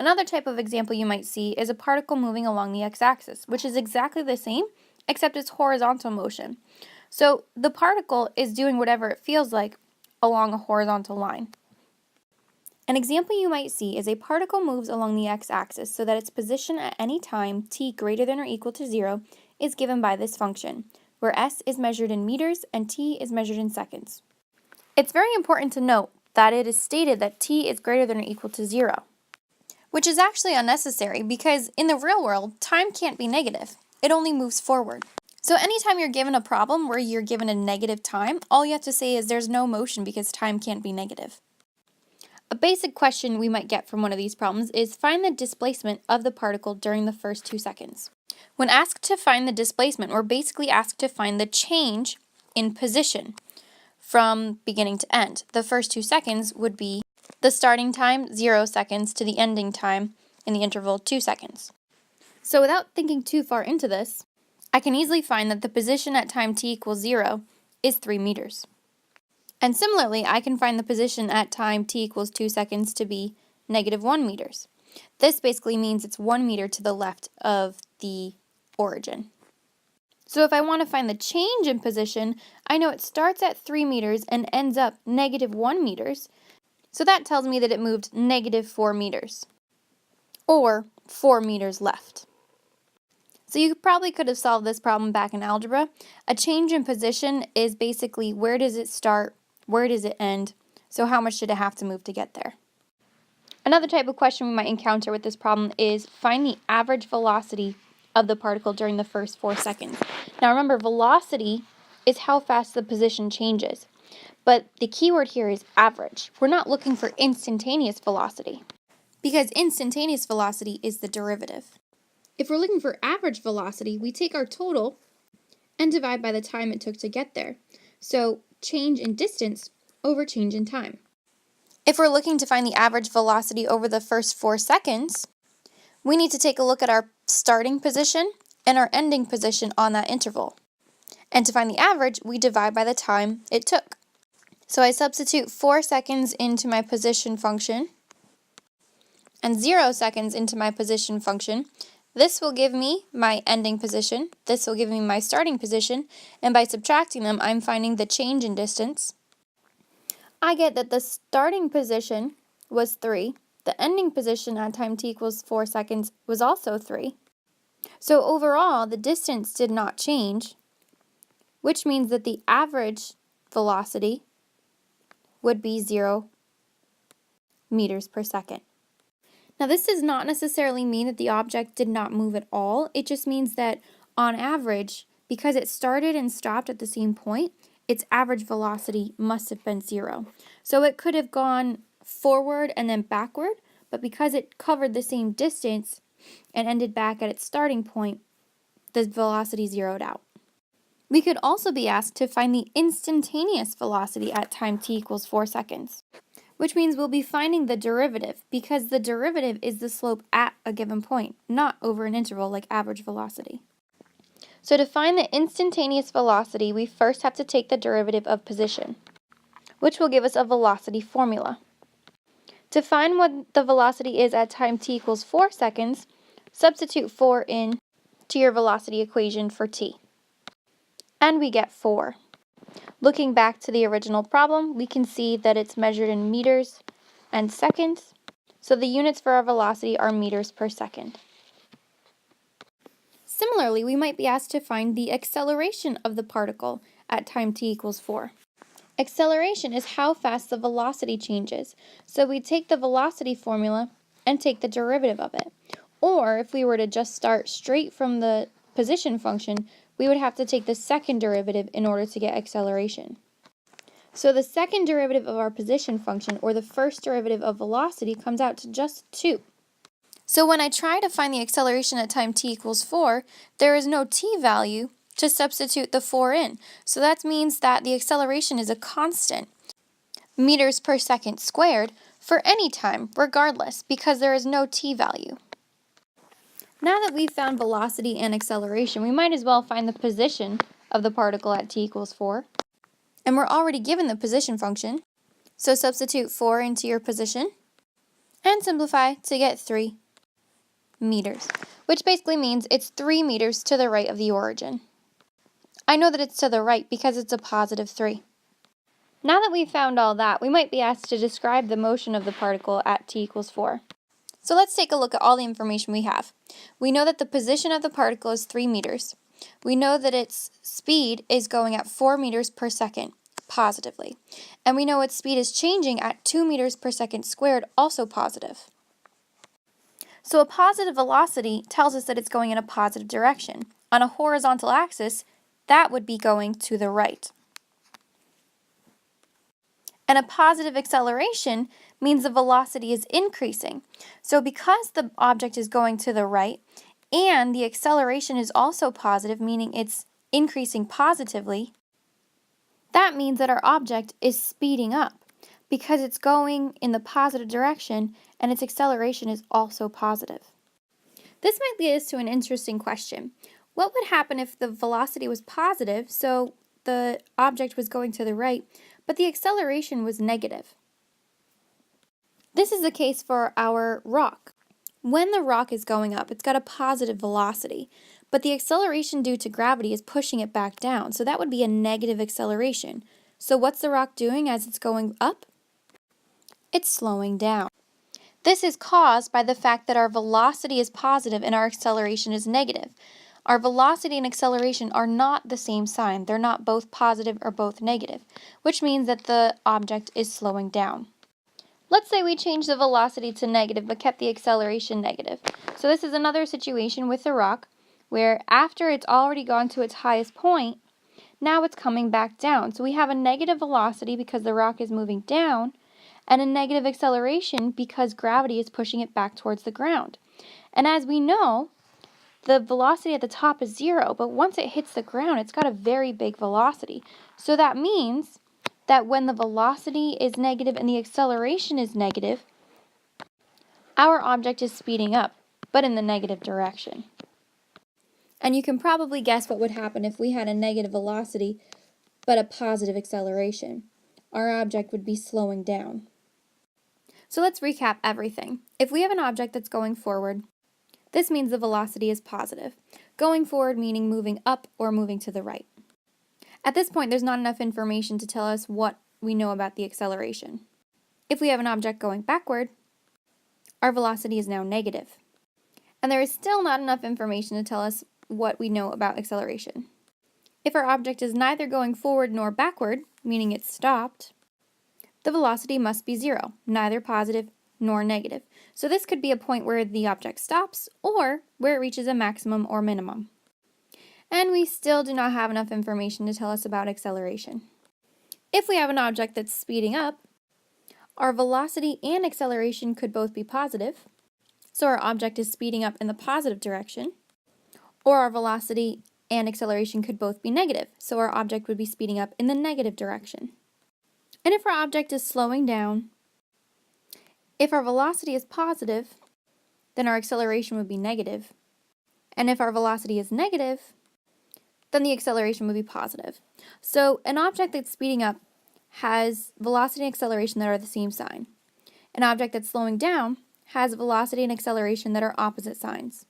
Another type of example you might see is a particle moving along the x-axis, which is exactly the same, except it's horizontal motion. So the particle is doing whatever it feels like along a horizontal line. An example you might see is a particle moves along the x-axis so that its position at any time t greater than or equal to 0 is given by this function, where s is measured in meters and t is measured in seconds. It's very important to note that it is stated that t is greater than or equal to 0, which is actually unnecessary because in the real world, time can't be negative. It only moves forward. So anytime you're given a problem where you're given a negative time, all you have to say is there's no motion because time can't be negative. A basic question we might get from one of these problems is find the displacement of the particle during the first 2 seconds. When asked to find the displacement, we're basically asked to find the change in position from beginning to end. The first 2 seconds would be the starting time, 0 seconds, to the ending time in the interval 2 seconds. So without thinking too far into this, I can easily find that the position at time t equals 0 is 3 meters. And similarly, I can find the position at time t equals 2 seconds to be -1 meters. This basically means it's 1 meter to the left of the origin. So if I want to find the change in position, I know it starts at 3 meters and ends up -1 meters. So that tells me that it moved -4 meters, or 4 meters left. So you probably could have solved this problem back in algebra. A change in position is basically where does it start, where does it end, so how much did it have to move to get there? Another type of question we might encounter with this problem is find the average velocity of the particle during the first 4 seconds. Now remember, velocity is how fast the position changes, but the key word here is average. We're not looking for instantaneous velocity, because instantaneous velocity is the derivative. If we're looking for average velocity, we take our total and divide by the time it took to get there. So change in distance over change in time. If we're looking to find the average velocity over the first 4 seconds, we need to take a look at our starting position and our ending position on that interval. And to find the average, we divide by the time it took. So I substitute 4 seconds into my position function and 0 seconds into my position function. This will give me my ending position, this will give me my starting position, and by subtracting them, I'm finding the change in distance. I get that the starting position was 3, the ending position at time t equals 4 seconds was also 3. So overall, the distance did not change, which means that the average velocity would be 0 meters per second. Now this does not necessarily mean that the object did not move at all. It just means that on average, because it started and stopped at the same point, its average velocity must have been 0. So it could have gone forward and then backward, but because it covered the same distance and ended back at its starting point, the velocity zeroed out. We could also be asked to find the instantaneous velocity at time t equals 4 seconds. Which means we'll be finding the derivative, because the derivative is the slope at a given point, not over an interval like average velocity. So to find the instantaneous velocity, we first have to take the derivative of position, which will give us a velocity formula. To find what the velocity is at time t equals 4 seconds, substitute 4 in to your velocity equation for t. And we get 4. Looking back to the original problem, we can see that it's measured in meters and seconds, so the units for our velocity are meters per second. Similarly, we might be asked to find the acceleration of the particle at time t equals 4. Acceleration is how fast the velocity changes, so we take the velocity formula and take the derivative of it. Or if we were to just start straight from the position function, we would have to take the second derivative in order to get acceleration. So the second derivative of our position function, or the first derivative of velocity, comes out to just 2. So when I try to find the acceleration at time t equals 4, there is no t value to substitute the 4 in. So that means that the acceleration is a constant, meters per second squared, for any time, regardless, because there is no t value. Now that we've found velocity and acceleration, we might as well find the position of the particle at t equals 4. And we're already given the position function, so substitute 4 into your position and simplify to get 3 meters, which basically means it's 3 meters to the right of the origin. I know that it's to the right because it's a positive 3. Now that we've found all that, we might be asked to describe the motion of the particle at t equals 4. So let's take a look at all the information we have. We know that the position of the particle is 3 meters. We know that its speed is going at 4 meters per second, positively. And we know its speed is changing at 2 meters per second squared, also positive. So a positive velocity tells us that it's going in a positive direction. On a horizontal axis, that would be going to the right. And a positive acceleration means the velocity is increasing. So because the object is going to the right and the acceleration is also positive, meaning it's increasing positively, that means that our object is speeding up because it's going in the positive direction and its acceleration is also positive. This might lead us to an interesting question. What would happen if the velocity was positive, so the object was going to the right, but the acceleration was negative? This is the case for our rock. When the rock is going up, it's got a positive velocity, but the acceleration due to gravity is pushing it back down, so that would be a negative acceleration. So what's the rock doing as it's going up? It's slowing down. This is caused by the fact that our velocity is positive and our acceleration is negative. Our velocity and acceleration are not the same sign. They're not both positive or both negative, which means that the object is slowing down. Let's say we change the velocity to negative but kept the acceleration negative. So this is another situation with the rock where after it's already gone to its highest point, now it's coming back down. So we have a negative velocity because the rock is moving down and a negative acceleration because gravity is pushing it back towards the ground. And as we know, the velocity at the top is 0, but once it hits the ground, it's got a very big velocity. So that means that when the velocity is negative and the acceleration is negative, our object is speeding up, but in the negative direction. And you can probably guess what would happen if we had a negative velocity, but a positive acceleration. Our object would be slowing down. So let's recap everything. If we have an object that's going forward, this means the velocity is positive. Going forward meaning moving up or moving to the right. At this point, there's not enough information to tell us what we know about the acceleration. If we have an object going backward, our velocity is now negative. And there is still not enough information to tell us what we know about acceleration. If our object is neither going forward nor backward, meaning it's stopped, the velocity must be 0, neither positive nor negative. So this could be a point where the object stops or where it reaches a maximum or minimum. And we still do not have enough information to tell us about acceleration. If we have an object that's speeding up, our velocity and acceleration could both be positive, so our object is speeding up in the positive direction, or our velocity and acceleration could both be negative, so our object would be speeding up in the negative direction. And if our object is slowing down, if our velocity is positive, then our acceleration would be negative. And if our velocity is negative, then the acceleration would be positive. So an object that's speeding up has velocity and acceleration that are the same sign. An object that's slowing down has velocity and acceleration that are opposite signs.